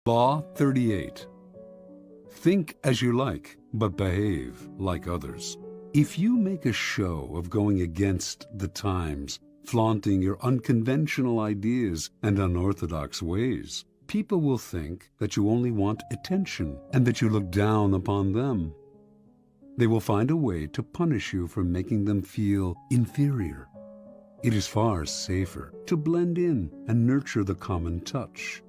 Law 38. Think as you like, but behave like others. If you make a show of going against the times, flaunting your unconventional ideas and unorthodox ways, people will think that you only want attention and that you look down upon them. They will find a way to punish you for making them feel inferior. It is far safer to blend in and nurture the common touch.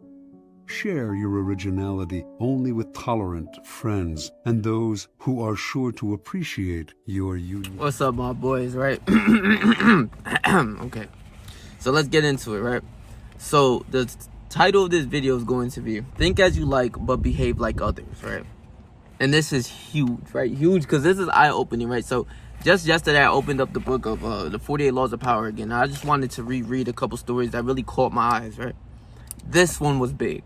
Share your originality only with tolerant friends and those who are sure to appreciate your unique. What's up, my boys, right? Okay, so let's get into it, right? So the title of this video is going to be Think As You Like, But Behave Like Others, right? And this is huge, right? Huge, because this is eye-opening, right? So just yesterday, I opened up the book of the 48 Laws of Power again. I just wanted to reread a couple stories that really caught my eyes, right? This one was big.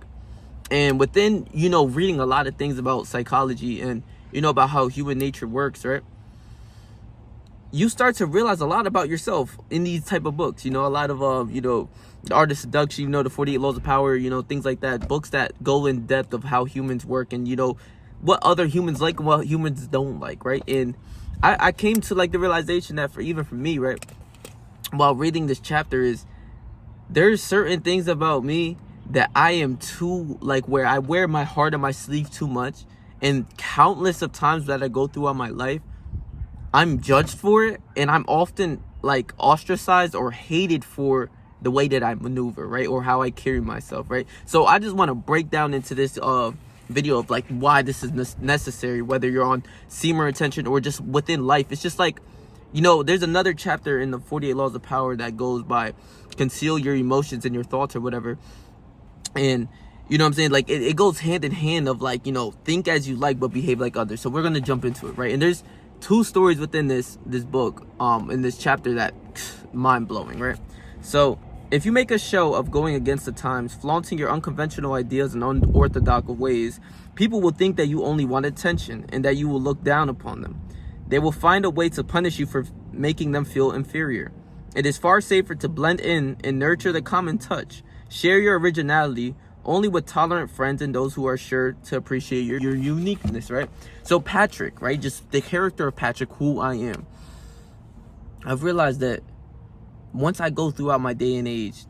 And within, reading a lot of things about psychology and, about how human nature works, right? You start to realize a lot about yourself in these type of books. A lot of, The Art of Seduction, the 48 Laws of Power, things like that. Books that go in depth of how humans work and, what other humans like and what humans don't like, right? And I came to, the realization that even for me, right, while reading this chapter is there's certain things about me that I am too, where I wear my heart on my sleeve too much, and countless of times that I go throughout my life, I'm judged for it, and I'm often ostracized or hated for the way that I maneuver, right, or how I carry myself, right? So I just want to break down into this video of why this is necessary, whether you're on semen retention or just within life. It's just there's another chapter in the 48 Laws of Power that goes by conceal your emotions and your thoughts or whatever. And what I'm saying, it goes hand in hand of think as you like but behave like others. So we're gonna jump into it, right? And there's two stories within this book in this chapter that mind-blowing, right? So if you make a show of going against the times, flaunting your unconventional ideas and unorthodox ways, people will think that you only want attention and that you will look down upon them. They will find a way to punish you for making them feel inferior. It is far safer to blend in and nurture the common touch. Share your originality only with tolerant friends and those who are sure to appreciate your uniqueness, right? So Patrick, right? Just the character of Patrick, who I am. I've realized that once I go throughout my day and age,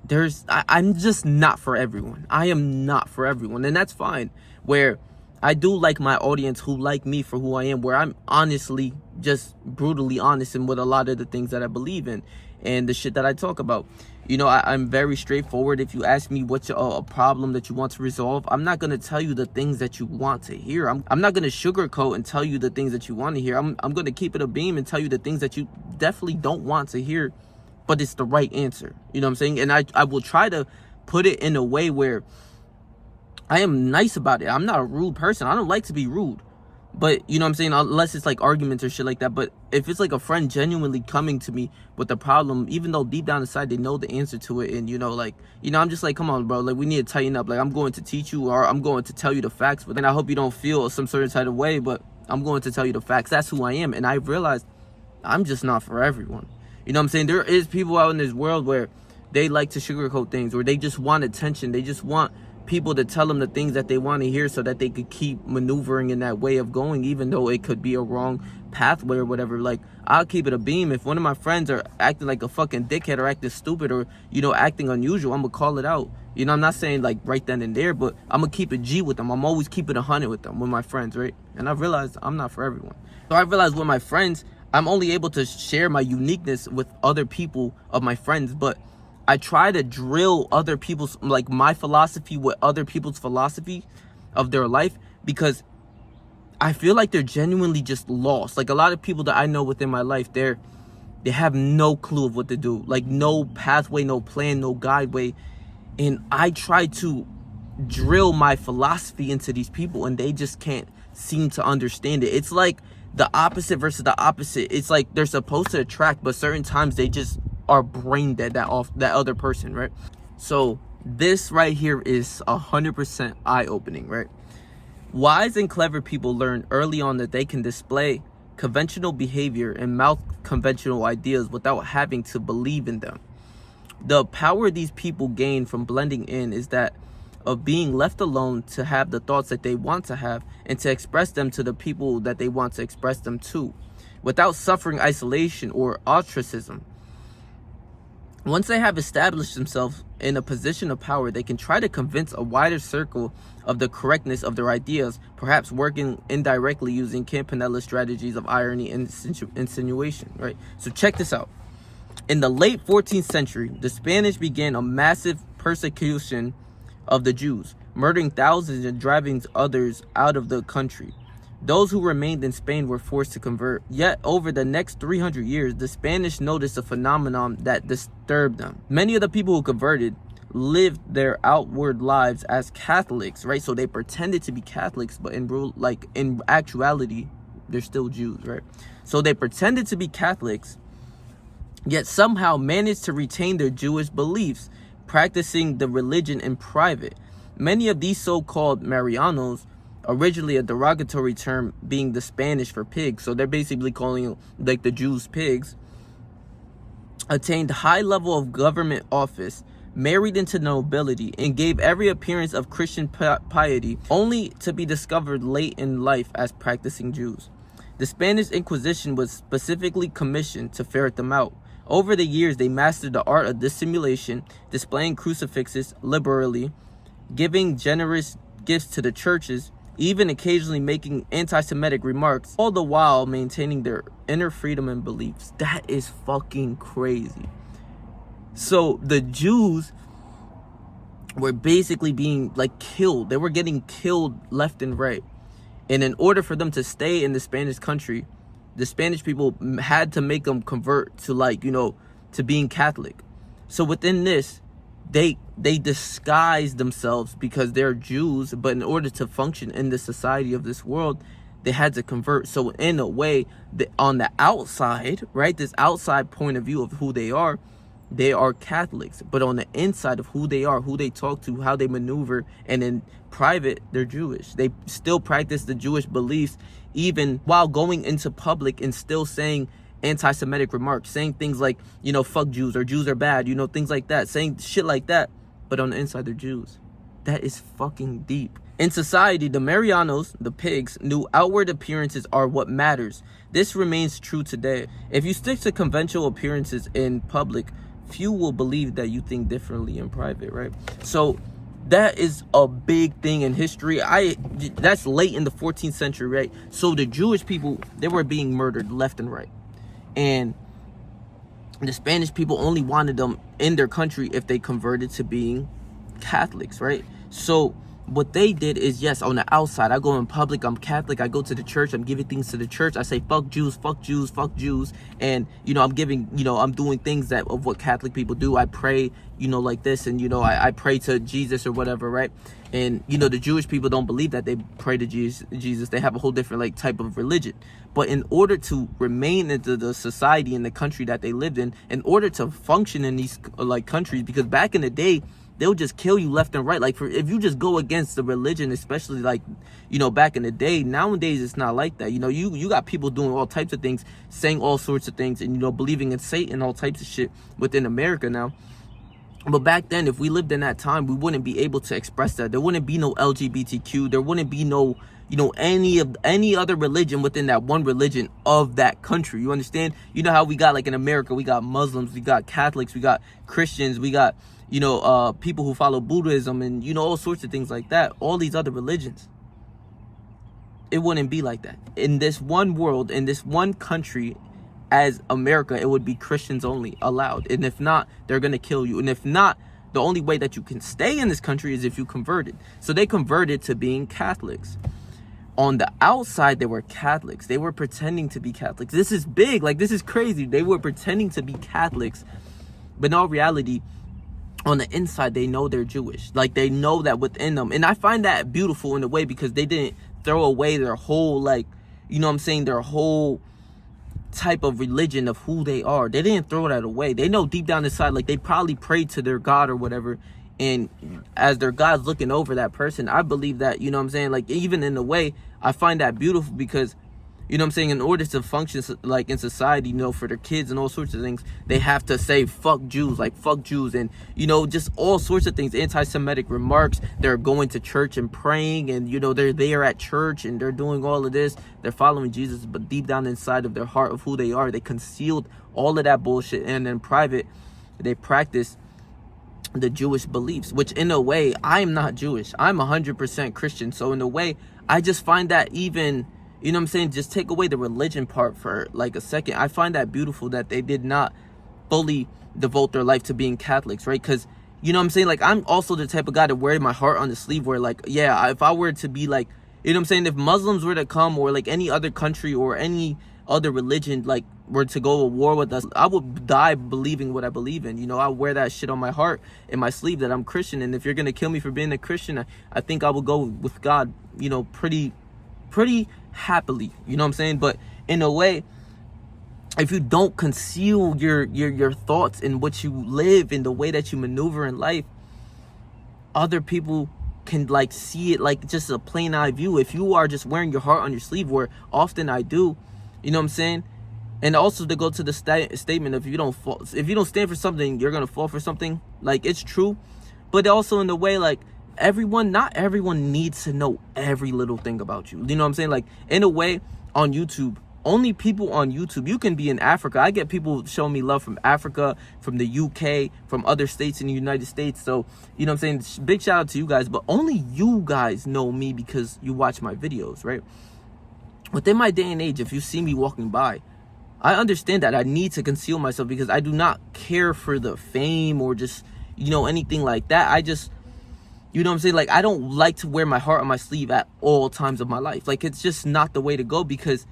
I'm just not for everyone. I am not for everyone. And that's fine. Where I do like my audience who like me for who I am, where I'm honestly, just brutally honest in with a lot of the things that I believe in and the shit that I talk about. I'm very straightforward. If you ask me what's a problem that you want to resolve, I'm not going to tell you the things that you want to hear. I'm not going to sugarcoat and tell you the things that you want to hear. I'm going to keep it a beam and tell you the things that you definitely don't want to hear, but it's the right answer. You know what I'm saying? And I will try to put it in a way where I am nice about it. I'm not a rude person. I don't like to be rude. But, you know what I'm saying? Unless it's arguments or shit like that. But if it's a friend genuinely coming to me with a problem, even though deep down inside they know the answer to it. And, I'm just come on, bro. We need to tighten up. I'm going to teach you or I'm going to tell you the facts. But then I hope you don't feel some certain type of way. But I'm going to tell you the facts. That's who I am. And I realized I'm just not for everyone. You know what I'm saying? There is people out in this world where they like to sugarcoat things, or they just want attention. They just want people to tell them the things that they want to hear so that they could keep maneuvering in that way of going, even though it could be a wrong pathway or whatever. I'll keep it a beam. If one of my friends are acting like a fucking dickhead or acting stupid or, acting unusual, I'm going to call it out. I'm not saying right then and there, but I'm going to keep it G with them. I'm always keeping 100 with them, with my friends, right? And I've realized I'm not for everyone. So I realized with my friends, I'm only able to share my uniqueness with other people of my friends, but I try to drill other people's, my philosophy with other people's philosophy of their life, because I feel like they're genuinely just lost. A lot of people that I know within my life, they have no clue of what to do. No pathway, no plan, no guideway. And I try to drill my philosophy into these people and they just can't seem to understand it. It's the opposite versus the opposite. It's they're supposed to attract, but certain times they just are brain dead that other person, right? So this right here is 100% eye-opening, right? Wise and clever people learn early on that they can display conventional behavior and mouth conventional ideas without having to believe in them. The power these people gain from blending in is that of being left alone to have the thoughts that they want to have and to express them to the people that they want to express them to, without suffering isolation or ostracism. Once they have established themselves in a position of power, they can try to convince a wider circle of the correctness of their ideas, perhaps working indirectly using Campanella strategies of irony and insinuation, right? So check this out. In the late 14th century, the Spanish began a massive persecution of the Jews, murdering thousands and driving others out of the country. Those who remained in Spain were forced to convert. Yet, over the next 300 years, the Spanish noticed a phenomenon that disturbed them. Many of the people who converted lived their outward lives as Catholics, right? So they pretended to be Catholics, but in actuality, they're still Jews, right? So they pretended to be Catholics, yet somehow managed to retain their Jewish beliefs, practicing the religion in private. Many of these so-called Marianos, originally a derogatory term being the Spanish for pigs, so they're basically calling like the Jews pigs, attained high level of government office, married into nobility, and gave every appearance of Christian piety, only to be discovered late in life as practicing Jews. The Spanish Inquisition was specifically commissioned to ferret them out. Over the years, they mastered the art of dissimulation, displaying crucifixes liberally, giving generous gifts to the churches, even occasionally making anti-Semitic remarks, all the while maintaining their inner freedom and beliefs. That is fucking crazy. So the Jews were basically being like killed. They were getting killed left and right. And in order for them to stay in the Spanish country, the Spanish people had to make them convert to to being Catholic. So within this, they disguise themselves because they're Jews, but in order to function in the society of this world, they had to convert. So in a way, on the outside, right, this outside point of view of who they are Catholics. But on the inside of who they are, who they talk to, how they maneuver, and in private, they're Jewish. They still practice the Jewish beliefs, even while going into public and still saying anti-Semitic remarks, saying things like, fuck Jews, or Jews are bad, things like that, saying shit like that, but on the inside they're Jews. That is fucking deep. In society, the Marianos, the pigs, knew outward appearances are what matters. This remains true today. If you stick to conventional appearances in public, few will believe that you think differently in private, right? So that is a big thing in history. That's late in the 14th century, right? So the Jewish people, they were being murdered left and right. And the Spanish people only wanted them in their country if they converted to being Catholics, right? So what they did is, yes, on the outside, I go in public, I'm Catholic, I go to the church, I'm giving things to the church, I say fuck Jews, fuck Jews, fuck Jews, and I'm giving, I'm doing things of what Catholic people do. I pray, like this, and I pray to Jesus or whatever, right? And the Jewish people don't believe that they pray to Jesus. They have a whole different type of religion. But in order to remain into the society and the country that they lived in order to function in these countries, because back in the day, they'll just kill you left and right. If you just go against the religion, especially back in the day. Nowadays it's not like that. You got people doing all types of things, saying all sorts of things, and believing in Satan, all types of shit within America now. But back then, if we lived in that time, we wouldn't be able to express that. There wouldn't be no LGBTQ. There wouldn't be no any other religion within that one religion of that country. You understand? You know how we got in America, we got Muslims, we got Catholics, we got Christians, we got people who follow Buddhism, and all sorts of things like that. All these other religions. It wouldn't be like that. In this one world, in this one country, as America, it would be Christians only allowed. And if not, they're going to kill you. And if not, the only way that you can stay in this country is if you converted. So they converted to being Catholics. On the outside, they were Catholics. They were pretending to be Catholics. This is big. This is crazy. They were pretending to be Catholics. But in all reality, on the inside, they know they're Jewish. They know that within them. And I find that beautiful in a way, because they didn't throw away their whole, their whole type of religion of who they are. They didn't throw that away. They know deep down inside, they probably prayed to their God or whatever, and as their God's looking over that person, I believe that, even in a way, I find that beautiful, because you know what I'm saying, in order to function like in society, you know, for their kids and all sorts of things, they have to say fuck Jews, like fuck Jews, and you know, just all sorts of things, anti-Semitic remarks. They're going to church and praying, and you know, they're there at church and they're doing all of this. They're following Jesus, but deep down inside of their heart of who they are, they concealed all of that bullshit, and in private, they practice the Jewish beliefs, which in a way, I'm not Jewish. I'm 100% Christian. So in a way, I just find that even, you know what I'm saying, just take away the religion part for like a second. I find that beautiful that they did not fully devote their life to being Catholics, right? Because, you know what I'm saying, like, I'm also the type of guy to wear my heart on the sleeve where, like, yeah, if I were to be like, you know what I'm saying, if Muslims were to come, or like any other country or any other religion, like, were to go to war with us, I would die believing what I believe in. You know, I wear that shit on my heart, in my sleeve, that I'm Christian. And if you're gonna kill me for being a Christian, I think I will go with God, you know, pretty happily, you know what I'm saying? But in a way, if you don't conceal your thoughts and what you live and the way that you maneuver in life, other people can like see it like just a plain eye view. If you are just wearing your heart on your sleeve, where often I do, you know what I'm saying? And also to go to the statement of if you don't stand for something, you're gonna fall for something. Like, it's true, but also in the way, like, not everyone needs to know every little thing about you. You know what I'm saying? Like, in a way, on YouTube, only people on YouTube, you can be in Africa. I get people showing me love from Africa, from the UK, from other states in the United States. So, you know what I'm saying? Big shout out to you guys, but only you guys know me because you watch my videos, right? Within my day and age, if you see me walking by, I understand that I need to conceal myself because I do not care for the fame or just, you know, anything like that. I just, you know what I'm saying? Like, I don't like to wear my heart on my sleeve at all times of my life. Like, it's just not the way to go, because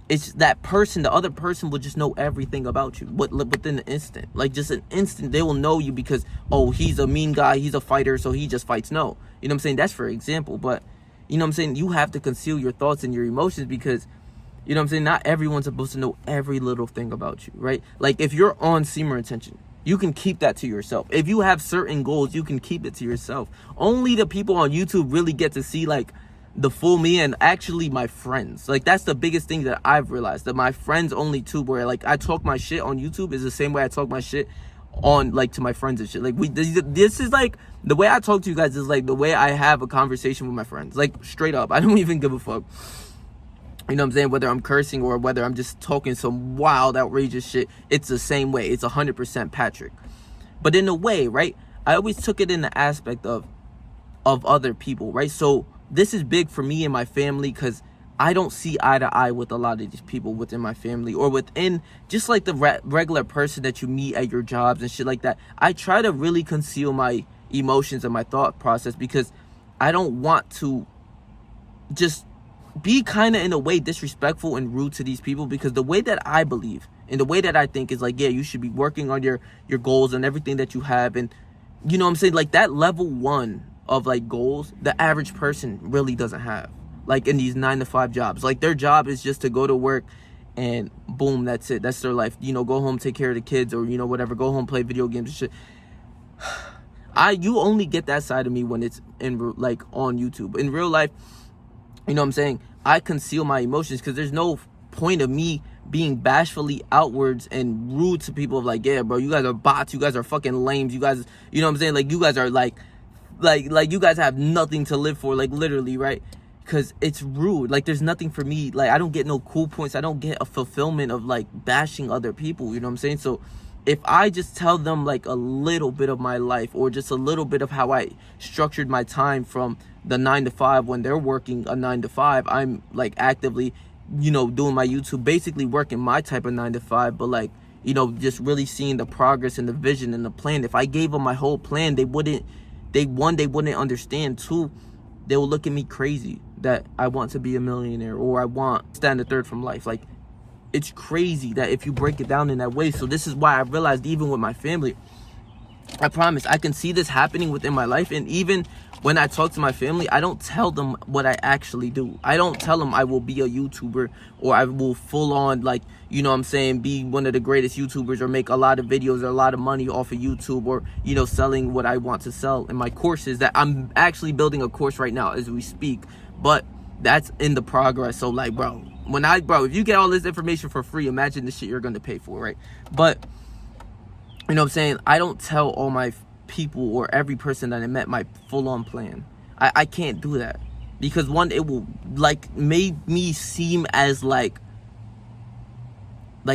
it's that person, the other person will just know everything about you within an instant. Like, just an instant, they will know you because, oh, he's a mean guy, he's a fighter, so he just fights. No. You know what I'm saying? That's for example. But, you know what I'm saying? You have to conceal your thoughts and your emotions because, you know what I'm saying, not everyone's supposed to know every little thing about you, right? Like, if you're on Semen retention, you can keep that to yourself. If you have certain goals, you can keep it to yourself. Only the people on YouTube really get to see, like, the full me, and actually my friends. Like, that's the biggest thing that I've realized, that my friends only too, where, like, I talk my shit on YouTube is the same way I talk my shit on, like, to my friends and shit. Like, this is, like, the way I talk to you guys is, like, the way I have a conversation with my friends. Like, straight up. I don't even give a fuck. You know what I'm saying? Whether I'm cursing or whether I'm just talking some wild, outrageous shit, it's the same way. It's 100% Patrick. But in a way, right, I always took it in the aspect of other people, right? So this is big for me and my family because I don't see eye to eye with a lot of these people within my family or within just like the regular person that you meet at your jobs and shit like that. I try to really conceal my emotions and my thought process because I don't want to just be kind of in a way disrespectful and rude to these people, because the way that I believe and the way that I think is like, yeah, you should be working on your goals and everything that you have. And you know what I'm saying? Like, that level 1 of like goals, the average person really doesn't have, like, in these 9-to-5 jobs. Like, their job is just to go to work and boom, that's it. That's their life. You know, go home, take care of the kids, or, you know, whatever, go home, play video games and shit. You only get that side of me when it's in, like, on YouTube. In real life, you know what I'm saying, I conceal my emotions because there's no point of me being bashfully outwards and rude to people of like, yeah, bro, you guys are bots, you guys are fucking lames, you guys, you know what I'm saying, like, you guys are like you guys have nothing to live for, like, literally, right? Because it's rude. Like, there's nothing for me. Like, I don't get no cool points. I don't get a fulfillment of like bashing other people, you know what I'm saying? So if I just tell them like a little bit of my life or just a little bit of how I structured my time from the 9-to-5 when they're working a 9-to-5, I'm like actively, you know, doing my YouTube, basically working my type of 9-to-5, but like, you know, just really seeing the progress and the vision and the plan. If I gave them my whole plan, they wouldn't understand. 2, they will look at me crazy that I want to be a millionaire or I want to stand a third from life. Like, it's crazy that if you break it down in that way. So this is why I realized, even with my family, I promise I can see this happening within my life. And even when I talk to my family, I don't tell them what I actually do. I don't tell them I will be a YouTuber or I will full on, like, you know what I'm saying, be one of the greatest YouTubers or make a lot of videos or a lot of money off of YouTube or, you know, selling what I want to sell in my courses. That I'm actually building a course right now as we speak. But That's in the progress. So like, bro, if you get all this information for free, imagine the shit you're gonna pay for, right? But you know what I'm saying, I don't tell all my people or every person that I met my full-on plan. I can't do that, because one, it will like make me seem as like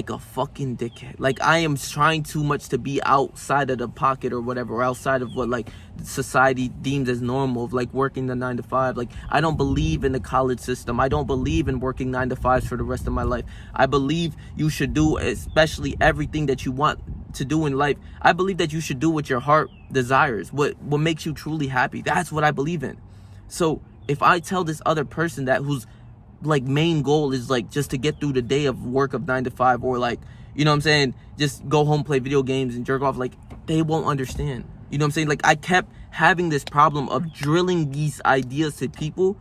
a fucking dickhead. Like I am trying too much to be outside of the pocket or whatever, or outside of what like society deems as normal, of like working the 9 to 5. Like I don't believe in the college system. I don't believe in working 9 to 5s for the rest of my life. I believe you should do, especially everything that you want to do in life, I believe that you should do what your heart desires, what makes you truly happy. That's what I believe in. So if I tell this other person that who's like main goal is like just to get through the day of work of 9 to 5, or like, you know what I'm saying, just go home, play video games and jerk off, like they won't understand. You know what I'm saying? Like I kept having this problem of drilling these ideas to people,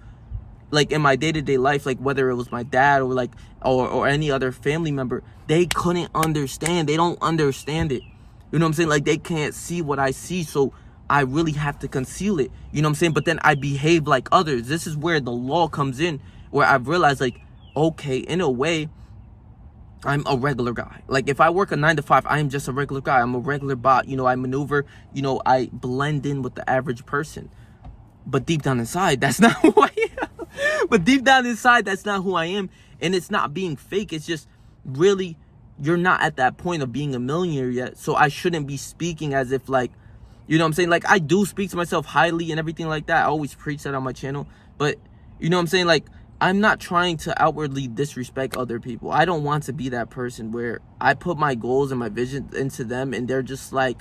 like in my day-to-day life, like whether it was my dad or like or any other family member. They couldn't understand. They don't understand it. You know what I'm saying? Like they can't see what I see, so I really have to conceal it. You know what I'm saying? But then I behave like others. This is where the law comes in, where I've realized, like, okay, in a way, I'm a regular guy. Like, if I work a 9 to 5, I am just a regular guy. I'm a regular bot. You know, I maneuver. You know, I blend in with the average person. But deep down inside, that's not who I am. But deep down inside, that's not who I am. And it's not being fake. It's just really, you're not at that point of being a millionaire yet. So I shouldn't be speaking as if, like, you know what I'm saying? Like, I do speak to myself highly and everything like that. I always preach that on my channel. But, you know what I'm saying? Like, I'm not trying to outwardly disrespect other people. I don't want to be that person where I put my goals and my vision into them and they're just like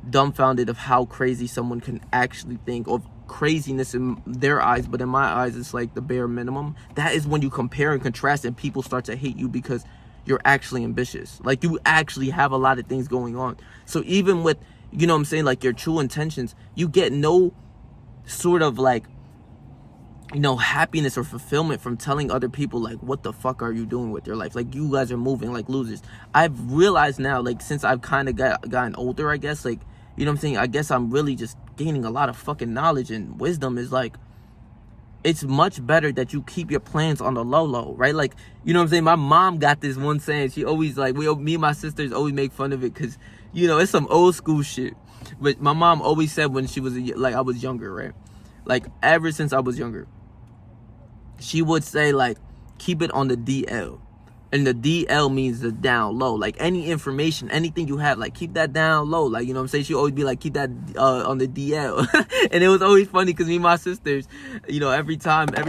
dumbfounded of how crazy someone can actually think, of craziness in their eyes, but in my eyes it's like the bare minimum. That is when you compare and contrast and people start to hate you because you're actually ambitious. Like you actually have a lot of things going on. So even with, you know what I'm saying, like your true intentions, you get no sort of like, you know, happiness or fulfillment from telling other people like, what the fuck are you doing with your life? Like, you guys are moving like losers. I've realized now, like, since I've kind of gotten older, I guess, like, you know what I'm saying, I guess I'm really just gaining a lot of fucking knowledge and wisdom. Is like, it's much better that you keep your plans on the low, right? Like, you know what I'm saying, my mom got this one saying. She always like, me and my sisters always make fun of it because, you know, it's some old school shit. But my mom always said when she was like, I was younger, right? Like, ever since I was younger, she would say, like, keep it on the DL. And the DL means the down low. Like, any information, anything you have, like, keep that down low. Like, you know what I'm saying? She always be like, keep that on the DL. And it was always funny because me and my sisters, you know, every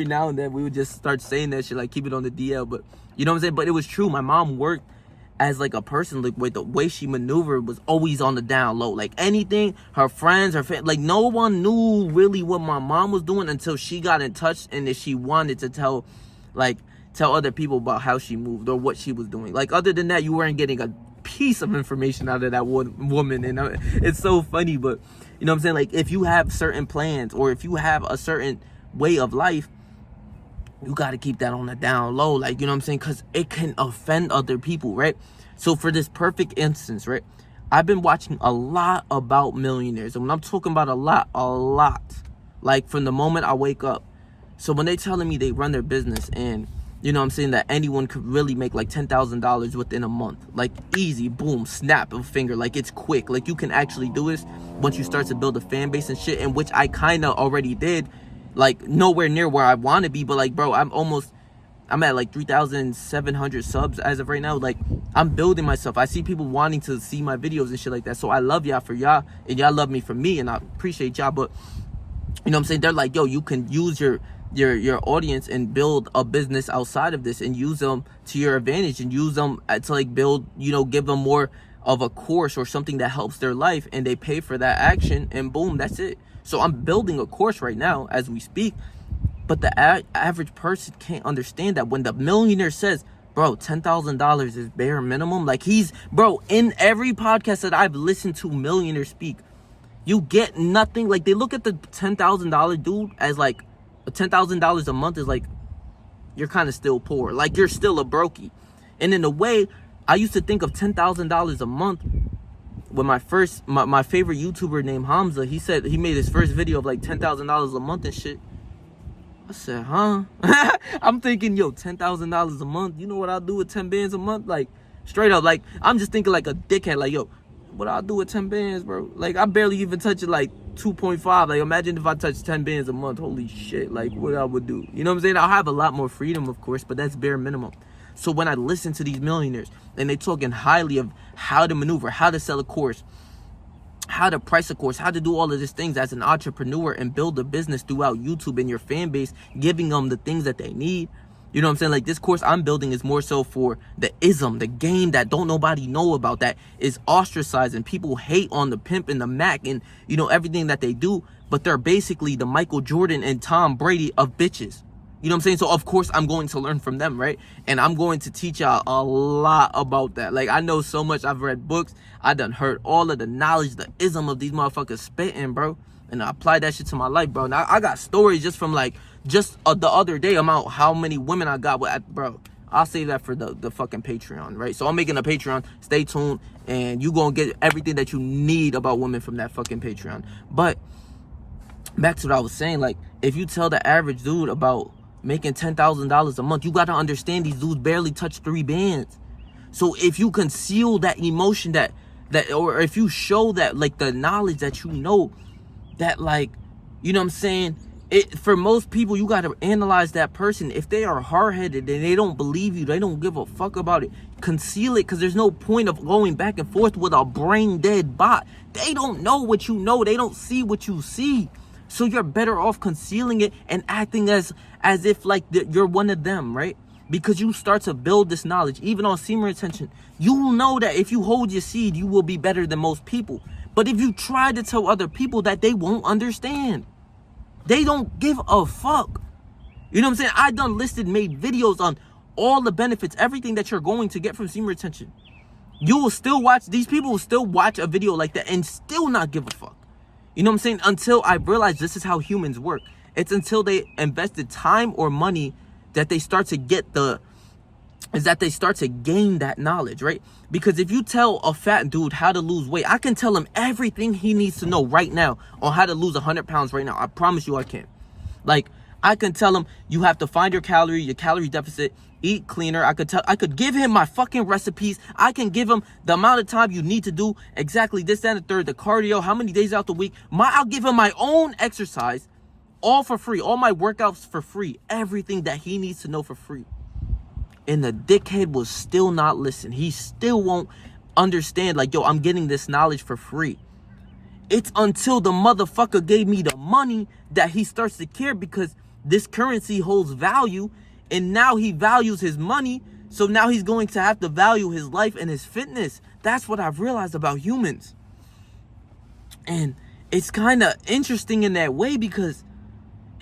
now and then, we would just start saying that shit, like, keep it on the DL. But, you know what I'm saying? But it was true. My mom worked as like a person, like with the way she maneuvered was always on the down low. Like anything, her friends, her family, like no one knew really what my mom was doing until she got in touch and that she wanted to tell other people about how she moved or what she was doing. Like other than that, you weren't getting a piece of information out of that woman. And it's so funny, but you know what I'm saying? Like if you have certain plans or if you have a certain way of life, you got to keep that on the down low, like, you know what I'm saying? Because it can offend other people, right? So for this perfect instance, right, I've been watching a lot about millionaires. And when I'm talking about a lot, like from the moment I wake up. So when they telling me they run their business and, you know what I'm saying, that anyone could really make like $10,000 within a month. Like easy, boom, snap of a finger. Like it's quick. Like you can actually do this once you start to build a fan base and shit, in which I kind of already did. Like nowhere near where I want to be, but like, bro, I'm at like 3,700 subs as of right now. Like I'm building myself. I see people wanting to see my videos and shit like that. So I love y'all for y'all and y'all love me for me, and I appreciate y'all. But you know what I'm saying? They're like, yo, you can use your audience and build a business outside of this and use them to your advantage and use them to like build, you know, give them more of a course or something that helps their life, and they pay for that action, and boom, that's it. So I'm building a course right now as we speak, but the average person can't understand that when the millionaire says, bro, $10,000 is bare minimum. Like bro, in every podcast that I've listened to millionaires speak, you get nothing. Like they look at the $10,000 dude as like $10,000 a month is like, you're kind of still poor. Like you're still a brokey. And in a way, I used to think of $10,000 a month when my favorite YouTuber named Hamza, he said he made his first video of like $10,000 a month and shit. I said, huh? I'm thinking, yo, $10,000 a month. You know what I'll do with 10 bands a month? Like, straight up, like, I'm just thinking like a dickhead. Like, yo, what I'll do with 10 bands, bro? Like, I barely even touch it, like, 2.5. Like, imagine if I touched 10 bands a month. Holy shit, like, what I would do. You know what I'm saying? I'll have a lot more freedom, of course, but that's bare minimum. So when I listen to these millionaires, and they talking highly of how to maneuver, how to sell a course, how to price a course, how to do all of these things as an entrepreneur and build a business throughout YouTube and your fan base, giving them the things that they need. You know what I'm saying? Like, this course I'm building is more so for the ism, the game that don't nobody know about, that is ostracized, and people hate on the pimp and the Mac and, you know, everything that they do. But they're basically the Michael Jordan and Tom Brady of bitches. You know what I'm saying? So, of course, I'm going to learn from them, right? And I'm going to teach y'all a lot about that. Like, I know so much. I've read books. I done heard all of the knowledge, the ism of these motherfuckers spitting, bro. And I apply that shit to my life, bro. Now, I got stories just from, like, just the other day about how many women I got with, bro. I'll save that for the fucking Patreon, right? So, I'm making a Patreon. Stay tuned. And you going to get everything that you need about women from that fucking Patreon. But back to what I was saying. Like, if you tell the average dude about making $10,000 a month, you got to understand these dudes barely touch 3 bands. So if you conceal that emotion, that or if you show that, like, the knowledge that you know, that, like, you know what I'm saying, it, for most people, you got to analyze that person. If they are hard-headed and they don't believe you, they don't give a fuck about it, conceal it, because there's no point of going back and forth with a brain-dead bot. They don't know what you know. They don't see what you see. So you're better off concealing it and acting as if, like, you're one of them, right? Because you start to build this knowledge, even on semen retention. You will know that if you hold your seed, you will be better than most people. But if you try to tell other people that, they won't understand. They don't give a fuck. You know what I'm saying? I done made videos on all the benefits, everything that you're going to get from semen retention. You will still watch, these people will still watch a video like that and still not give a fuck. You know what I'm saying? Until I realized this is how humans work. It's until they invested time or money that they start to gain that knowledge, right? Because if you tell a fat dude how to lose weight, I can tell him everything he needs to know right now on how to lose 100 pounds right now. I promise you I can. Like, I can tell him you have to find your calorie deficit, eat cleaner. I could give him my fucking recipes. I can give him the amount of time you need to do exactly this, that, and the third, the cardio, how many days out the week. I'll give him my own exercise, all for free, all my workouts for free, everything that he needs to know for free. And the dickhead will still not listen. He still won't understand, like, yo, I'm getting this knowledge for free. It's until the motherfucker gave me the money that he starts to care, because this currency holds value, and now he values his money, so now he's going to have to value his life and his fitness. That's what I've realized about humans. And it's kind of interesting in that way, because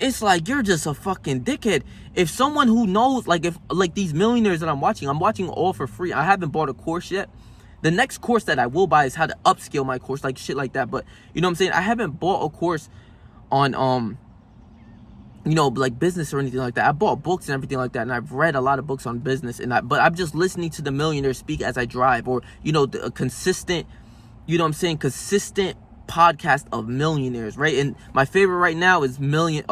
it's like, you're just a fucking dickhead. If someone who knows, like, if, like, these millionaires that I'm watching all for free. I haven't bought a course yet. The next course that I will buy is how to upscale my course, like shit like that. But you know what I'm saying? I haven't bought a course on, you know, like business or anything like that. I bought books and everything like that, and I've read a lot of books on business. But I'm just listening to the millionaires speak as I drive, or, you know, a consistent, you know what I'm saying, consistent podcast of millionaires, right? And my favorite right now is William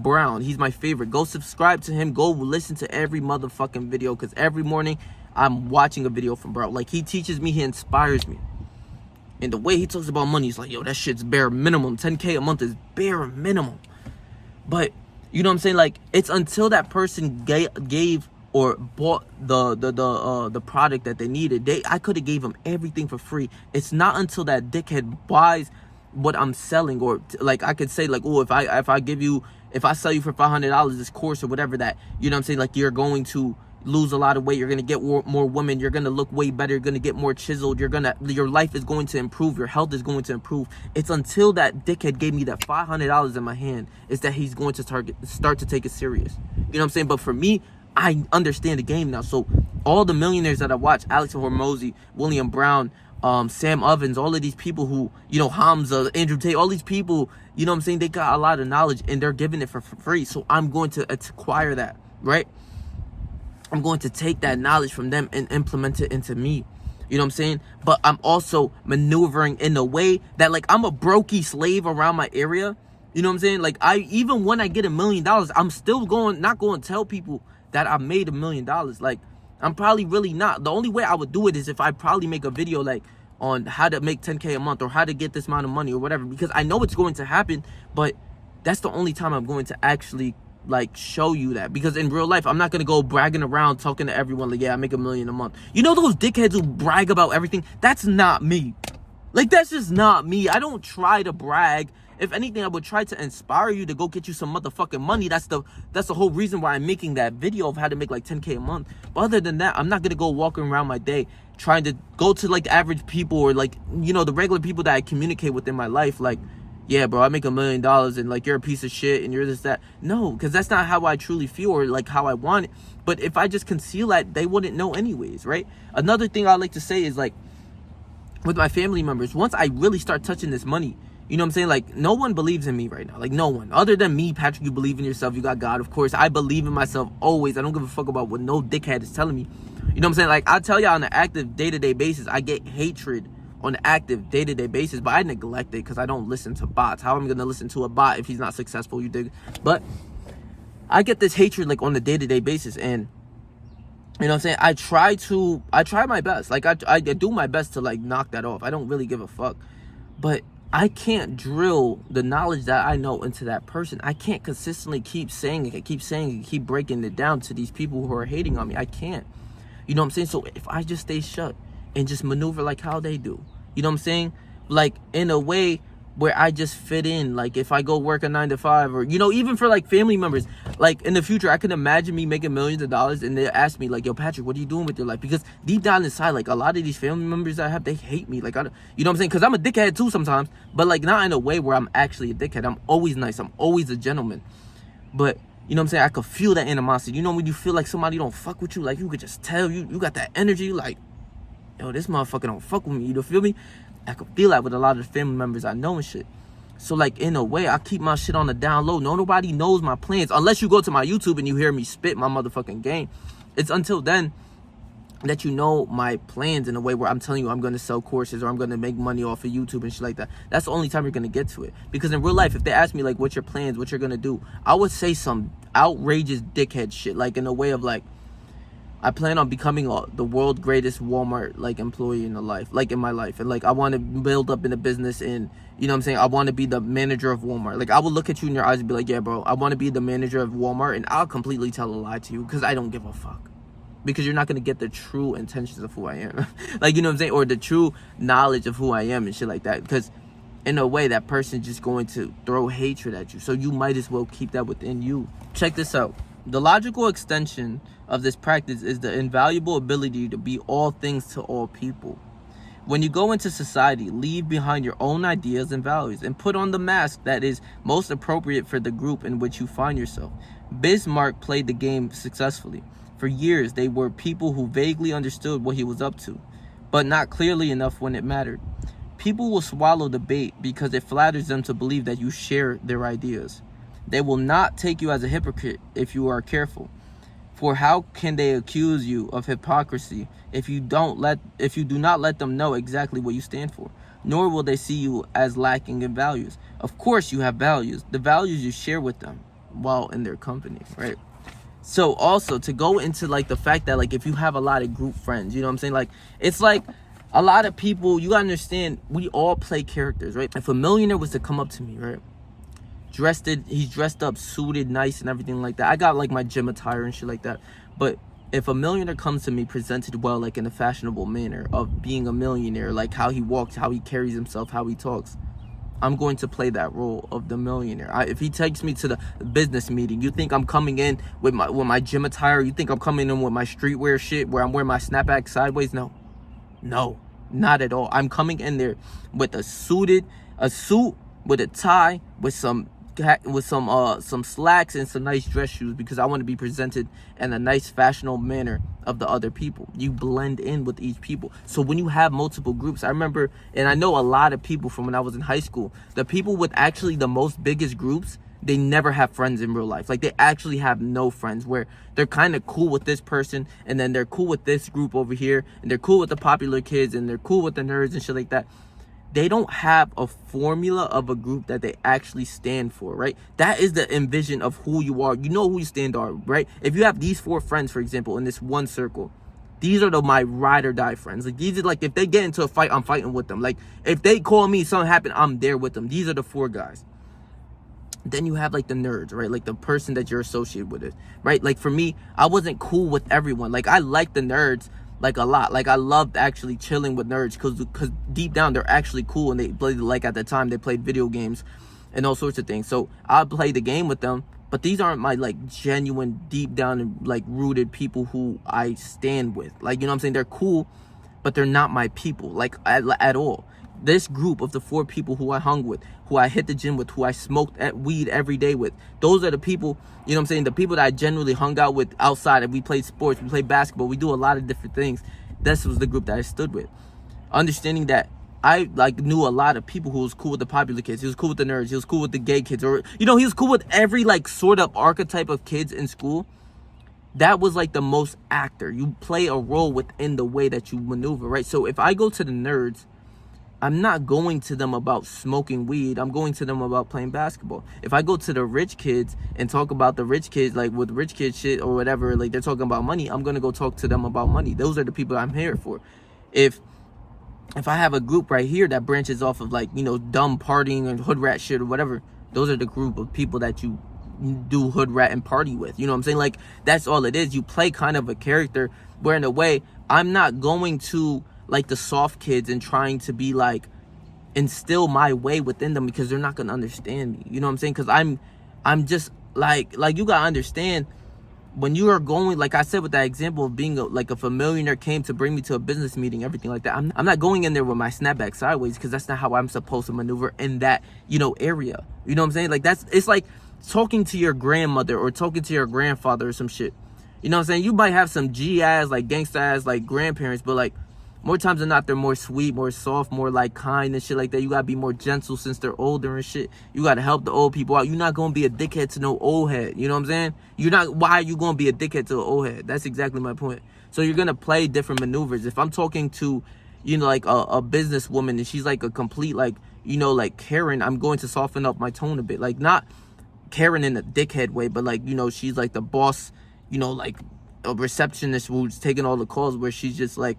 Brown. He's my favorite. Go subscribe to him. Go listen to every motherfucking video, because every morning I'm watching a video from bro. Like, he teaches me, he inspires me. And the way he talks about money, he's like, yo, that shit's bare minimum. 10K a month is bare minimum. But, you know what I'm saying? Like, it's until that person gave or bought the product that they needed. I could have gave them everything for free. It's not until that dickhead buys what I'm selling, or like, I could say, like, oh, if I sell you for $500 this course or whatever, that, you know what I'm saying, like, you're going to lose a lot of weight, you're gonna get more women, you're gonna look way better, you're gonna get more chiseled, your life is going to improve, your health is going to improve. It's until that dickhead gave me that $500 in my hand is that he's going to start to take it serious. You know what I'm saying? But for me, I understand the game now. So all the millionaires that I watch, Alex Hormozy, William Brown, Sam Ovens, all of these people who, you know, Hamza, Andrew Tate, all these people, you know what I'm saying, they got a lot of knowledge and they're giving it for free. So I'm going to acquire that, right? I'm going to take that knowledge from them and implement it into me. You know what I'm saying? But I'm also maneuvering in a way that, like, I'm a brokey slave around my area, You know what I'm saying? Like, even when I get $1 million, I'm still not going to tell people that I made $1 million. Like, I'm probably really not. The only way I would do it is if I probably make a video like on how to make 10K a month or how to get this amount of money or whatever, because I know it's going to happen, but that's the only time I'm going to actually like show you that. Because in real life, I'm not going to go bragging around talking to everyone like, yeah, I make $1 million a month. You know those dickheads who brag about everything? That's not me. Like, that's just not me. I don't try to brag. If anything, I would try to inspire you to go get you some motherfucking money. That's the whole reason why I'm making that video of how to make like 10K a month. But other than that, I'm not gonna go walking around my day trying to go to like average people or like, you know, the regular people that I communicate with in my life. Like, yeah, bro, I make $1 million and like you're a piece of shit and you're this, that. No, because that's not how I truly feel or like how I want it. But if I just conceal that, they wouldn't know anyways, right? Another thing I like to say is like, with my family members, once I really start touching this money, you know what I'm saying? Like, no one believes in me right now. Like, no one. Other than me, Patrick, you believe in yourself. You got God, of course. I believe in myself always. I don't give a fuck about what no dickhead is telling me. You know what I'm saying? Like, I tell y'all on an active day-to-day basis, I get hatred on an active day-to-day basis, but I neglect it because I don't listen to bots. How am I going to listen to a bot if he's not successful? You dig? But I get this hatred, like, on the day-to-day basis, and you know what I'm saying? I try my best. Like, I do my best to, like, knock that off. I don't really give a fuck. But I can't drill the knowledge that I know into that person. I can't consistently keep saying it, keep breaking it down to these people who are hating on me. I can't. You know what I'm saying? So if I just stay shut and just maneuver like how they do, you know what I'm saying? Like, in a way where I just fit in. Like, if I go work a 9 to 5, or, you know, even for like family members, like in the future, I can imagine me making millions of dollars and they ask me like, yo, Patrick, what are you doing with your life? Because deep down inside, like, a lot of these family members I have, they hate me. Like, you know what I'm saying? Because I'm a dickhead too sometimes, but like not in a way where I'm actually a dickhead. I'm always nice. I'm always a gentleman. But you know what I'm saying? I could feel that animosity. You know, when you feel like somebody don't fuck with you, like you could just tell you got that energy, like, yo, this motherfucker don't fuck with me. You feel me? I could feel that with a lot of the family members I know and shit. So, like, in a way, I keep my shit on the down low. Nobody knows my plans. Unless you go to my YouTube and you hear me spit my motherfucking game. It's until then that you know my plans in a way where I'm telling you I'm going to sell courses or I'm going to make money off of YouTube and shit like that. That's the only time you're going to get to it. Because in real life, if they ask me, like, what's your plans, what you're going to do, I would say some outrageous dickhead shit. Like, in a way of, like, I plan on becoming the world's greatest Walmart, like, employee in my life. And, like, I want to build up in a business and, you know what I'm saying, I want to be the manager of Walmart. Like, I will look at you in your eyes and be like, yeah, bro, I want to be the manager of Walmart. And I'll completely tell a lie to you because I don't give a fuck. Because you're not going to get the true intentions of who I am. Like, you know what I'm saying? Or the true knowledge of who I am and shit like that. Because in a way, that person's just going to throw hatred at you. So you might as well keep that within you. Check this out. The logical extension of this practice is the invaluable ability to be all things to all people. When you go into society, leave behind your own ideas and values and put on the mask that is most appropriate for the group in which you find yourself. Bismarck played the game successfully. For years, they were people who vaguely understood what he was up to, but not clearly enough when it mattered. People will swallow the bait because it flatters them to believe that you share their ideas. They will not take you as a hypocrite if you are careful. For how can they accuse you of hypocrisy if you do not let them know exactly what you stand for? Nor will they see you as lacking in values. Of course you have values, the values you share with them while in their company, right? So also to go into like the fact that like if you have a lot of group friends, you know what I'm saying? Like it's like a lot of people, you gotta understand, we all play characters, right? If a millionaire was to come up to me, right? He's dressed up, suited, nice and everything like that. I got like my gym attire and shit like that. But if a millionaire comes to me presented well, like in a fashionable manner of being a millionaire, like how he walks, how he carries himself, how he talks, I'm going to play that role of the millionaire. If he takes me to the business meeting, you think I'm coming in with my gym attire? You think I'm coming in with my streetwear shit where I'm wearing my snapback sideways? No, not at all. I'm coming in there with a suit with a tie, with some slacks and some nice dress shoes because I want to be presented in a nice fashionable manner of the other people. You blend in with each people. So when you have multiple groups, I remember, and I know a lot of people from when I was in high school, the people with actually the most biggest groups, they never have friends in real life. Like they actually have no friends, where they're kind of cool with this person and then they're cool with this group over here and they're cool with the popular kids and they're cool with the nerds and shit like that. they don't have a formula of a group that they actually stand for, right? That is the envision of who you are. You know who you stand on, right? If you have these 4 friends, for example, in this one circle, these are my ride or die friends. Like, these are like, if they get into a fight, I'm fighting with them. Like, if they call me, something happened, I'm there with them. These are the 4 guys. Then you have like the nerds, right? Like the person that you're associated with it, right? Like for me, I wasn't cool with everyone. Like I like the nerds like a lot. Like I loved actually chilling with nerds because deep down they're actually cool, and they played, like at the time they played video games and all sorts of things. So I played the game with them, but these aren't my like genuine, deep down and like rooted people who I stand with. Like, you know what I'm saying? They're cool, but they're not my people, like at all. This group of the 4 people who I hung with, who I hit the gym with, who I smoked weed every day with, those are the people, you know what I'm saying, the people that I generally hung out with outside. And we played sports, we played basketball, we do a lot of different things. This was the group that I stood with. Understanding that I like knew a lot of people who was cool with the popular kids. He was cool with the nerds. He was cool with the gay kids. Or, you know, he was cool with every like sort of archetype of kids in school. That was like the most actor. You play a role within the way that you maneuver, right? So if I go to the nerds, I'm not going to them about smoking weed. I'm going to them about playing basketball. If I go to the rich kids and talk about the rich kids, like with rich kid shit or whatever, like they're talking about money, I'm going to go talk to them about money. Those are the people I'm here for. If I have a group right here that branches off of like, you know, dumb partying and hood rat shit or whatever, those are the group of people that you do hood rat and party with. You know what I'm saying? Like, that's all it is. You play kind of a character where in a way I'm not going to like the soft kids and trying to be like instill my way within them, because they're not gonna understand me. You know what I'm saying? Because I'm just like you gotta understand, when you are going, like I said with that example of being like if a millionaire came to bring me to a business meeting, everything like that, I'm not going in there with my snapback sideways, because that's not how I'm supposed to maneuver in that, you know, area. You know what I'm saying? Like, it's like talking to your grandmother or talking to your grandfather or some shit. You know what I'm saying? You might have some G ass, like gangsta ass, like grandparents, but like more times than not, they're more sweet, more soft, more like kind and shit like that. You gotta be more gentle since they're older and shit. You gotta help the old people out. You're not gonna be a dickhead to no old head. You know what I'm saying? You're not. Why are you gonna be a dickhead to an old head? That's exactly my point. So you're gonna play different maneuvers. If I'm talking to, you know, like a businesswoman and she's like a complete, like, you know, like Karen, I'm going to soften up my tone a bit. Like, not Karen in a dickhead way, but like, you know, she's like the boss, you know, like a receptionist who's taking all the calls, where she's just like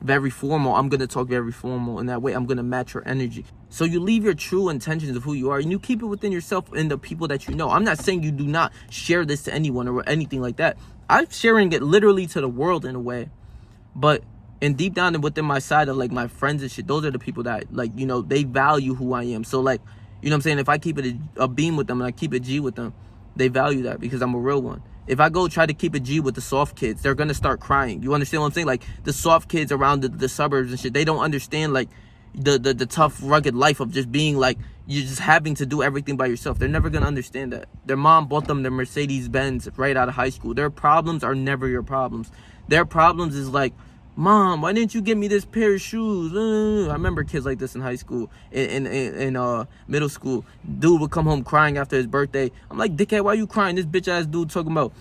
very formal. I'm gonna talk very formal in that way. I'm gonna match her energy. So you leave your true intentions of who you are, and you keep it within yourself and the people that you know. I'm not saying you do not share this to anyone or anything like that. I'm sharing it literally to the world in a way, but and deep down and within my side of like my friends and shit, those are the people that, like, you know, they value who I am. So like, you know what I'm saying, if I keep it a beam with them and I keep it G with them, they value that because I'm a real one. If I go try to keep a G with the soft kids, they're gonna start crying. You understand what I'm saying? Like, the soft kids around the suburbs and shit, they don't understand like the tough, rugged life of just being like, you're just having to do everything by yourself. They're never gonna understand that. Their mom bought them their Mercedes Benz right out of high school. Their problems are never your problems. Their problems is like, Mom, why didn't you get me this pair of shoes? I remember kids like this in high school, in middle school. Dude would come home crying after his birthday. I'm like, dickhead, why you crying? This bitch ass dude talking about,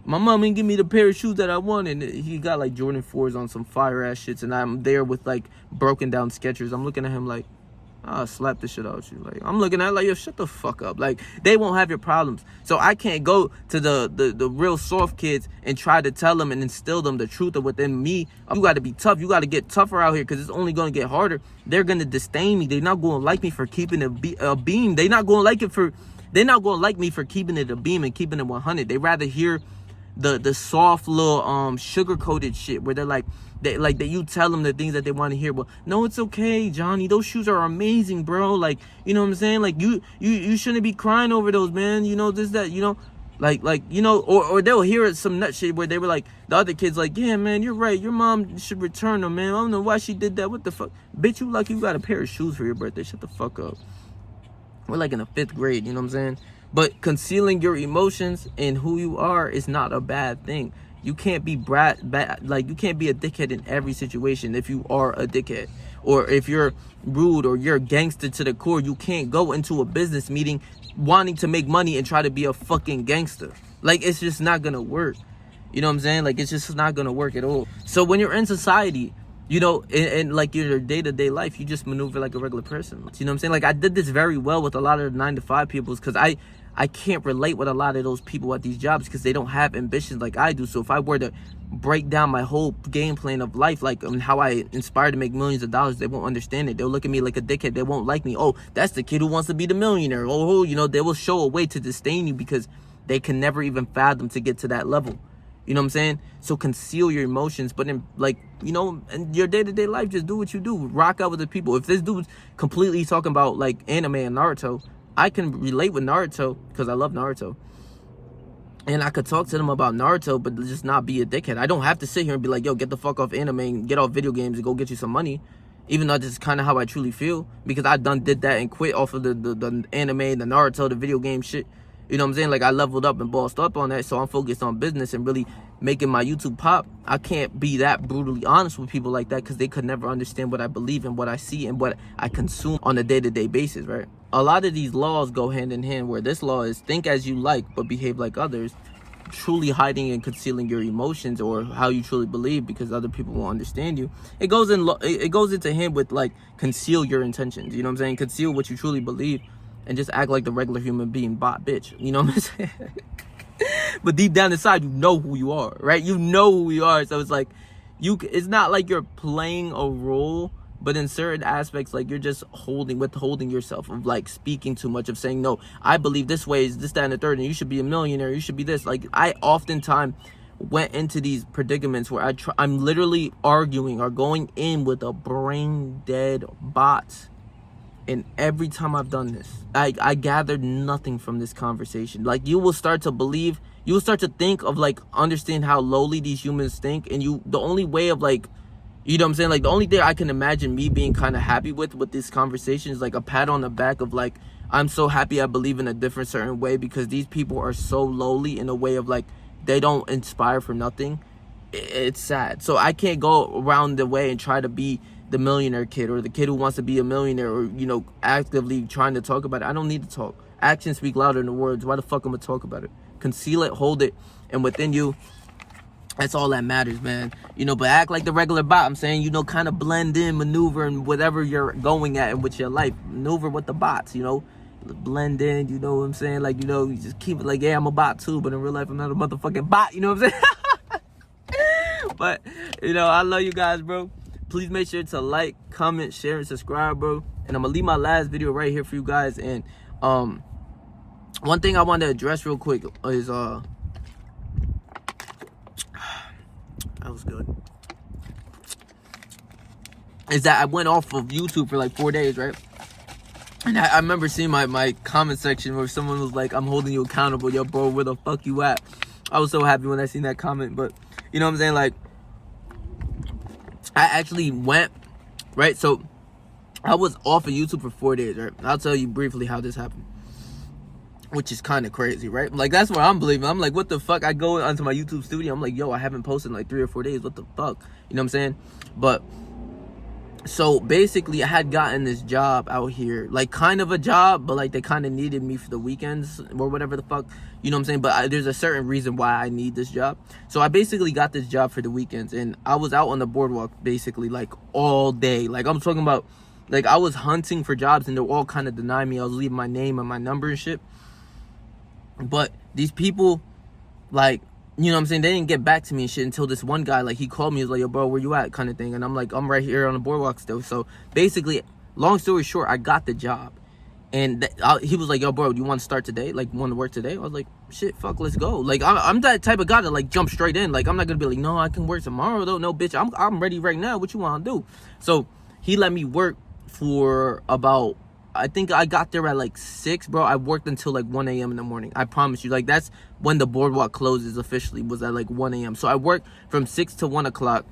my mom didn't give me the pair of shoes that I wanted. And he got like Jordan 4s on some fire ass shits, and I'm there with like broken down Skechers. I'm looking at him like, I'll slap the shit out you. Like, I'm looking at it like, yo, shut the fuck up. Like, they won't have your problems. So I can't go to the real soft kids and try to tell them and instill them the truth of within me. You got to be tough. You got to get tougher out here, because it's only going to get harder. They're going to disdain me. They're not going to like me for keeping a beam. They're not going to like me for keeping it a beam and keeping it 100. They rather hear the soft little sugar coated shit where they're like, that you tell them the things that they want to hear. Well, no, it's okay, Johnny, those shoes are amazing, bro. Like, you know what I'm saying? Like, you shouldn't be crying over those, man. You know, this, that, you know, like, you know, or they'll hear some nut shit where they were like, the other kids like, yeah, man, you're right, your mom should return them, man. I don't know why she did that. What the fuck? Bitch, you lucky you got a pair of shoes for your birthday. Shut the fuck up. We're like in the 5th grade, you know what I'm saying? But concealing your emotions and who you are is not a bad thing. You can't be like, you can't be a dickhead in every situation if you are a dickhead. Or if you're rude or you're a gangster to the core, you can't go into a business meeting wanting to make money and try to be a fucking gangster. Like, it's just not gonna work. You know what I'm saying? Like, it's just not gonna work at all. So when you're in society, You know, and like your day-to-day life, you just maneuver like a regular person. You know what I'm saying? Like, I did this very well with a lot of the 9-to-5 people, because I can't relate with a lot of those people at these jobs because they don't have ambitions like I do. So if I were to break down my whole game plan of life, like how I inspired to make millions of dollars, they won't understand it. They'll look at me like a dickhead. They won't like me. Oh, that's the kid who wants to be the millionaire. Oh, you know, they will show a way to disdain you because they can never even fathom to get to that level. You know what I'm saying? So conceal your emotions, but in, like, you know, in your day-to-day life, just do what you do. Rock out with the people. If this dude's completely talking about like anime and Naruto, I can relate with Naruto because I love Naruto. And I could talk to them about Naruto, but just not be a dickhead. I don't have to sit here and be like, yo, get the fuck off anime and get off video games and go get you some money. Even though that's kind of how I truly feel. Because I did that and quit off of the anime, the Naruto, the video game shit. You know what I'm saying? Like, I leveled up and bossed up on that, so I'm focused on business and really making my YouTube pop. I can't be that brutally honest with people like that because they could never understand what I believe and what I see and what I consume on a day-to-day basis, right? A lot of these laws go hand in hand, where this law is think as you like but behave like others, truly hiding and concealing your emotions or how you truly believe because other people won't understand you. It goes into hand with like conceal your intentions. You know what I'm saying? Conceal what you truly believe and just act like the regular human being bot bitch. You know what I'm saying? But deep down inside, you know who you are, right? You know who you are. So it's like it's not like you're playing a role, but in certain aspects, like you're just withholding yourself of like speaking too much, of saying, no, I believe this way is this, that, and the third, and you should be a millionaire, you should be this. Like, I oftentimes went into these predicaments where I'm literally arguing or going in with a brain dead bot. And every time I've done this, I gathered nothing from this conversation. Like, you will start to think of like, understand how lowly these humans think. And the only way of like, you know what I'm saying? Like, the only thing I can imagine me being kind of happy with this conversation is like a pat on the back of like, I'm so happy I believe in a different certain way, because these people are so lowly in a way of like, they don't inspire for nothing. It's sad. So I can't go around the way and try to be the millionaire kid or the kid who wants to be a millionaire, or, you know, actively trying to talk about it. I don't need to talk. Actions speak louder than words. Why the fuck am I talk about it? Conceal it, hold it, and within you, that's all that matters, man. You know, but act like the regular bot. I'm saying, you know, kind of blend in, maneuver, and whatever you're going at and with your life, maneuver with the bots, you know, blend in, you know what I'm saying? Like, you know, you just keep it like, yeah, I'm a bot too, but in real life, I'm not a motherfucking bot, you know what I'm saying? But, you know, I love you guys, bro. Please make sure to like, comment, share, and subscribe, bro. And I'm gonna leave my last video right here for you guys. And one thing I want to address real quick is that was good. Is that I went off of YouTube for like 4 days, right? And I remember seeing my comment section where someone was like, I'm holding you accountable. Yo, bro, where the fuck you at? I was so happy when I seen that comment. But, you know what I'm saying? Like, I actually went, right? So, I was off of YouTube for 4 days, right? I'll tell you briefly how this happened, which is kind of crazy, right? Like, that's what I'm believing. I'm like, what the fuck? I go onto my YouTube studio. I'm like, yo, I haven't posted in like 3 or 4 days. What the fuck? You know what I'm saying? But, so basically, I had gotten this job out here, like kind of a job, but like they kind of needed me for the weekends or whatever the fuck, you know what I'm saying? But there's a certain reason why I need this job. So I basically got this job for the weekends, and I was out on the boardwalk basically like all day. Like, I'm talking about, like, I was hunting for jobs and they're all kind of denying me. I was leaving my name and my number and shit. But these people, like, you know what I'm saying, they didn't get back to me and shit until this one guy, like, he called me. He was like, yo, bro, where you at, kind of thing. And I'm like, I'm right here on the boardwalk still. So basically, long story short, I got the job. And he was like, yo, bro, do you want to start today? Like, want to work today? I was like, shit, fuck, let's go. Like, I'm that type of guy to, like, jump straight in. Like, I'm not going to be like, no, I can work tomorrow, though. No, bitch, I'm ready right now. What you want to do? So he let me work for about, I think I got there at like 6, bro. I worked until like 1 a.m. in the morning. I promise you. Like, that's when the boardwalk closes officially, was at like 1 a.m. So I worked from 6 to 1 o'clock,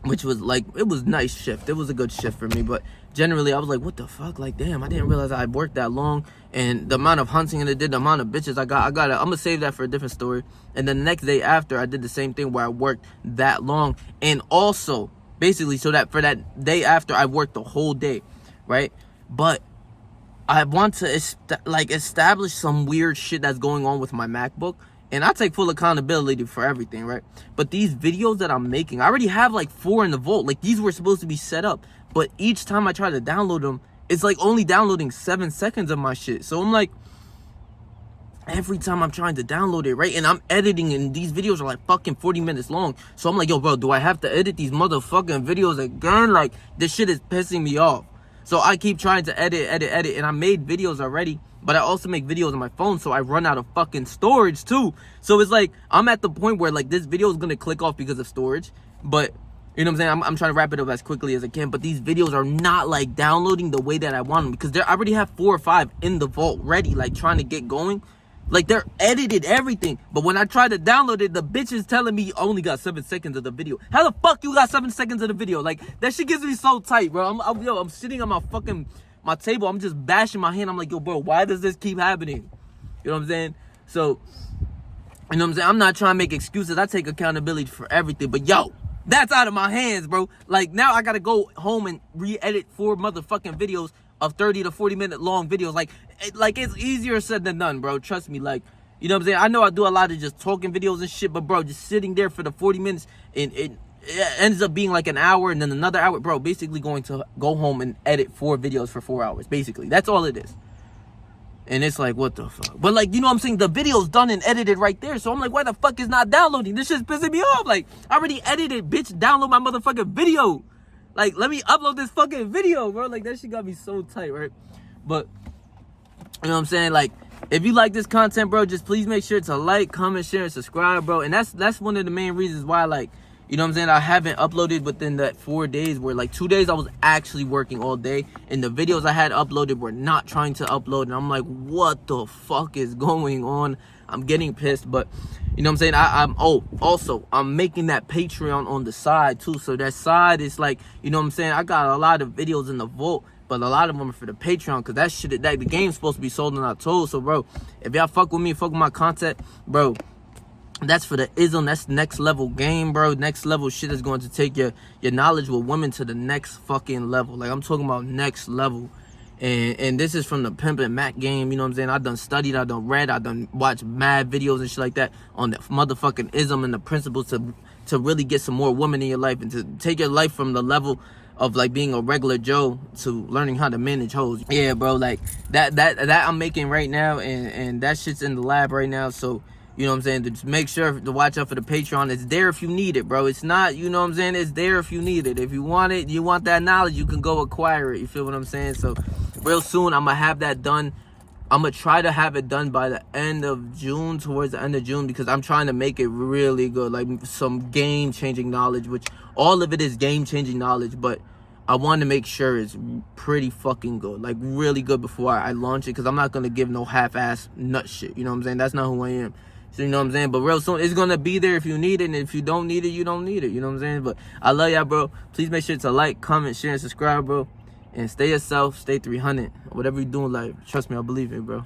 which was like, it was a nice shift. It was a good shift for me. But generally, I was like, what the fuck? Like, damn, I didn't realize I'd worked that long. And the amount of hunting I did, the amount of bitches I got it. I'm going to save that for a different story. And then the next day after, I did the same thing where I worked that long. And also, basically, so that for that day after, I worked the whole day, right? But I want to establish some weird shit that's going on with my MacBook. And I take full accountability for everything, right? But these videos that I'm making, I already have like 4 in the vault. Like, these were supposed to be set up. But each time I try to download them, it's like only downloading 7 seconds of my shit. So I'm like, every time I'm trying to download it, right? And I'm editing, and these videos are like fucking 40 minutes long. So I'm like, yo, bro, do I have to edit these motherfucking videos again? Like, this shit is pissing me off. So I keep trying to edit. And I made videos already, but I also make videos on my phone, so I run out of fucking storage too. So it's like, I'm at the point where like this video is gonna click off because of storage. But you know what I'm saying? I'm trying to wrap it up as quickly as I can. But these videos are not like downloading the way that I want them, because I already have 4 or 5 in the vault ready, like trying to get going. Like, they're edited, everything. But when I try to download it, the bitch is telling me you only got 7 seconds of the video. How the fuck you got 7 seconds of the video? Like, that shit gets me so tight, bro. I'm sitting on my table. I'm just bashing my hand. I'm like, yo, bro, why does this keep happening? You know what I'm saying? So, you know what I'm saying? I'm not trying to make excuses. I take accountability for everything. But, yo, that's out of my hands, bro. Like, now I got to go home and re-edit 4 motherfucking videos of 30 to 40 minute long videos. Like it's easier said than done, bro. Trust me. Like, you know what I'm saying? I know I do a lot of just talking videos and shit, but bro, just sitting there for the 40 minutes and it ends up being like an hour and then another hour, bro. Basically going to go home and edit 4 videos for 4 hours. Basically, that's all it is. And it's like, what the fuck? But like, you know what I'm saying? The video's done and edited right there. So I'm like, why the fuck is not downloading? This shit's pissing me off. Like, I already edited, bitch. Download my motherfucking video. Like, let me upload this fucking video, bro. Like, that shit got me so tight, right? But, you know what I'm saying? Like, if you like this content, bro, just please make sure to like, comment, share, and subscribe, bro. And that's one of the main reasons why, like, you know what I'm saying, I haven't uploaded within that 4 days, where, like, 2 days I was actually working all day. And the videos I had uploaded were not trying to upload. And I'm like, what the fuck is going on? I'm getting pissed, but you know what I'm saying? I'm making that Patreon on the side too. So that side is like, you know what I'm saying? I got a lot of videos in the vault, but a lot of them are for the Patreon, because that shit, the game's supposed to be sold and not told. So bro, if y'all fuck with me, fuck with my content, bro, that's for the ism. That's next level game, bro. Next level shit is going to take your knowledge with women to the next fucking level. Like, I'm talking about next level. And this is from the Pimp and Mac game, you know what I'm saying? I done studied, I done read, I done watched mad videos and shit like that on the motherfucking ism and the principles to really get some more women in your life, and to take your life from the level of like being a regular Joe to learning how to manage hoes. Yeah, bro, like that I'm making right now, and that shit's in the lab right now. So, you know what I'm saying? Just make sure to watch out for the Patreon. It's there if you need it, bro. It's not, you know what I'm saying? It's there if you need it. If you want it, you want that knowledge, you can go acquire it. You feel what I'm saying? So, real soon, I'm going to have that done. I'm going to try to have it done by the end of June, towards the end of June, because I'm trying to make it really good. Like, some game-changing knowledge, which all of it is game-changing knowledge, but I want to make sure it's pretty fucking good. Like, really good before I launch it, because I'm not going to give no half-ass nut shit. You know what I'm saying? That's not who I am. So, you know what I'm saying? But real soon, it's going to be there if you need it. And if you don't need it, you don't need it. You know what I'm saying? But I love y'all, bro. Please make sure to like, comment, share, and subscribe, bro. And stay yourself. Stay 300. Whatever you're doing, like, trust me, I believe it, bro.